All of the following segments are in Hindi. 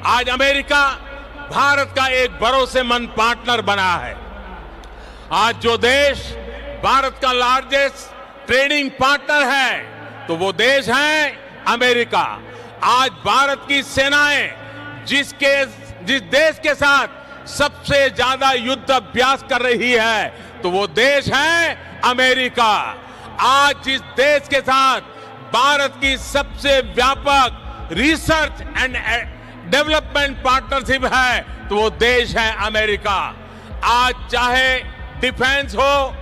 आज अमेरिका भारत का एक भरोसेमंद पार्टनर बना है। आज जो देश भारत का लार्जेस्ट ट्रेडिंग पार्टनर है तो वो देश है अमेरिका। आज भारत की सेनाएं जिस देश के साथ सबसे ज्यादा युद्ध अभ्यास कर रही है तो वो देश है अमेरिका। आज जिस देश के साथ भारत की सबसे व्यापक रिसर्च एंड डेवलपमेंट पार्टनरशिप है तो वो देश है अमेरिका। आज चाहे डिफेंस हो,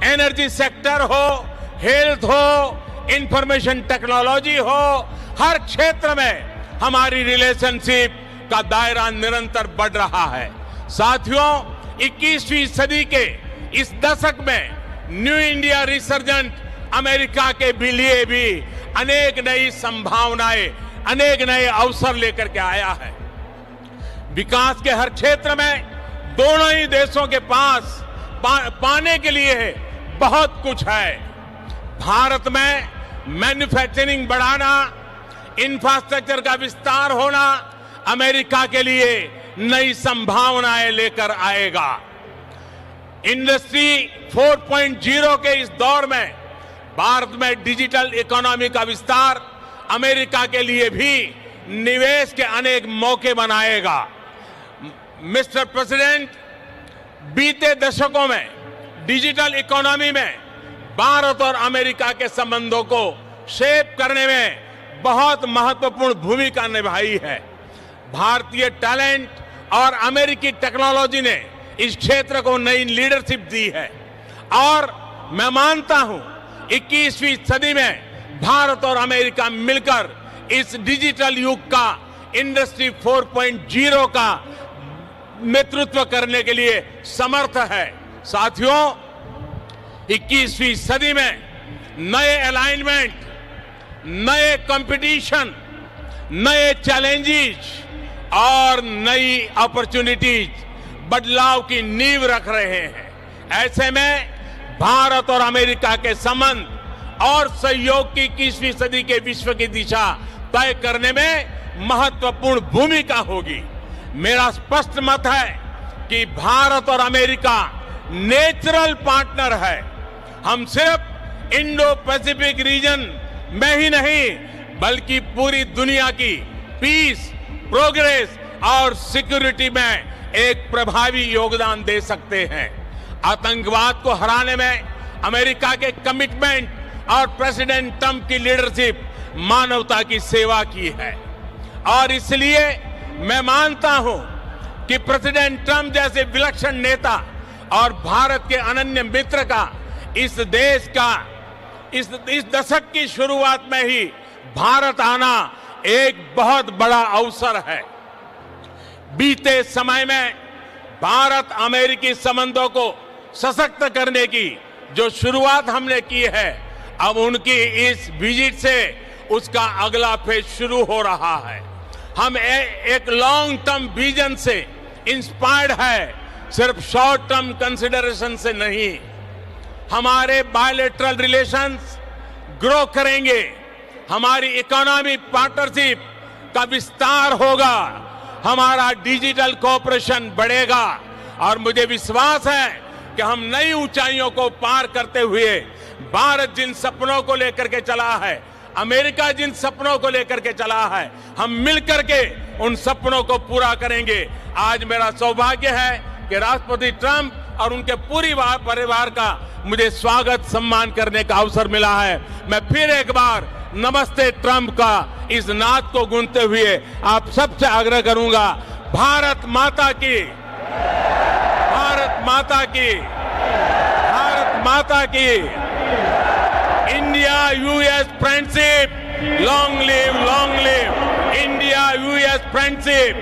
एनर्जी सेक्टर हो, हेल्थ हो, इंफॉर्मेशन टेक्नोलॉजी हो, हर क्षेत्र में हमारी रिलेशनशिप का दायरा निरंतर बढ़ रहा है। साथियों, 21वीं सदी के इस दशक में न्यू इंडिया रिसर्जेंट अमेरिका के लिए भी अनेक नई संभावनाएं, अनेक नए अवसर लेकर के आया है। विकास के हर क्षेत्र में दोनों ही देशों के पास पाने के लिए बहुत कुछ है। भारत में मैन्युफैक्चरिंग बढ़ाना, इंफ्रास्ट्रक्चर का विस्तार होना अमेरिका के लिए नई संभावनाएं लेकर आएगा। इंडस्ट्री 4.0 के इस दौर में भारत में डिजिटल इकोनॉमी का विस्तार अमेरिका के लिए भी निवेश के अनेक मौके बनाएगा। मिस्टर प्रेसिडेंट, बीते दशकों में डिजिटल इकोनॉमी में भारत और अमेरिका के संबंधों को शेप करने में बहुत महत्वपूर्ण भूमिका निभाई है। भारतीय टैलेंट और अमेरिकी टेक्नोलॉजी ने इस क्षेत्र को नई लीडरशिप दी है और मैं मानता हूं 21वीं सदी में भारत और अमेरिका मिलकर इस डिजिटल युग का इंडस्ट्री 4.0 का नेतृत्व करने के लिए समर्थ है। साथियों, 21वीं सदी में नए अलाइनमेंट, नए कंपटीशन, नए चैलेंजेस और नई अपॉर्चुनिटीज बदलाव की नींव रख रहे हैं। ऐसे में भारत और अमेरिका के संबंध और सहयोग की 21वीं सदी के विश्व की दिशा तय करने में महत्वपूर्ण भूमिका होगी। मेरा स्पष्ट मत है कि भारत और अमेरिका नेचुरल पार्टनर है। हम सिर्फ इंडो पैसिफिक रीजन में ही नहीं बल्कि पूरी दुनिया की पीस, प्रोग्रेस और सिक्योरिटी में एक प्रभावी योगदान दे सकते हैं। आतंकवाद को हराने में अमेरिका के कमिटमेंट और प्रेसिडेंट ट्रंप की लीडरशिप मानवता की सेवा की है और इसलिए मैं मानता हूं कि प्रेसिडेंट ट्रंप जैसे विलक्षण नेता और भारत के अनन्य मित्र का इस देश का इस दशक की शुरुआत में ही भारत आना एक बहुत बड़ा अवसर है। बीते समय में भारत अमेरिकी संबंधों को सशक्त करने की जो शुरुआत हमने की है, अब उनकी इस विजिट से उसका अगला फेज शुरू हो रहा है। हम एक लॉन्ग टर्म विजन से इंस्पायर्ड है, सिर्फ शॉर्ट टर्म कंसिडरेशन से नहीं। हमारे बायलैटरल रिलेशंस ग्रो करेंगे, हमारी इकोनॉमिक पार्टनरशिप का विस्तार होगा, हमारा डिजिटल कोऑपरेशन बढ़ेगा और मुझे विश्वास है कि हम नई ऊंचाइयों को पार करते हुए भारत जिन सपनों को लेकर के चला है, अमेरिका जिन सपनों को लेकर के चला है, हम मिलकर के उन सपनों को पूरा करेंगे। आज मेरा सौभाग्य है कि राष्ट्रपति ट्रंप और उनके पूरी परिवार का मुझे स्वागत सम्मान करने का अवसर मिला है। मैं फिर एक बार नमस्ते ट्रंप का इस नाद को गूंजते हुए आप सबसे आग्रह करूंगा, भारत माता की, भारत माता की, भारत माता की। India US friendship, long live India US friendship,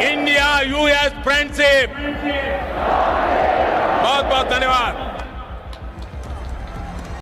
India US friendship. बहुत बहुत धन्यवाद।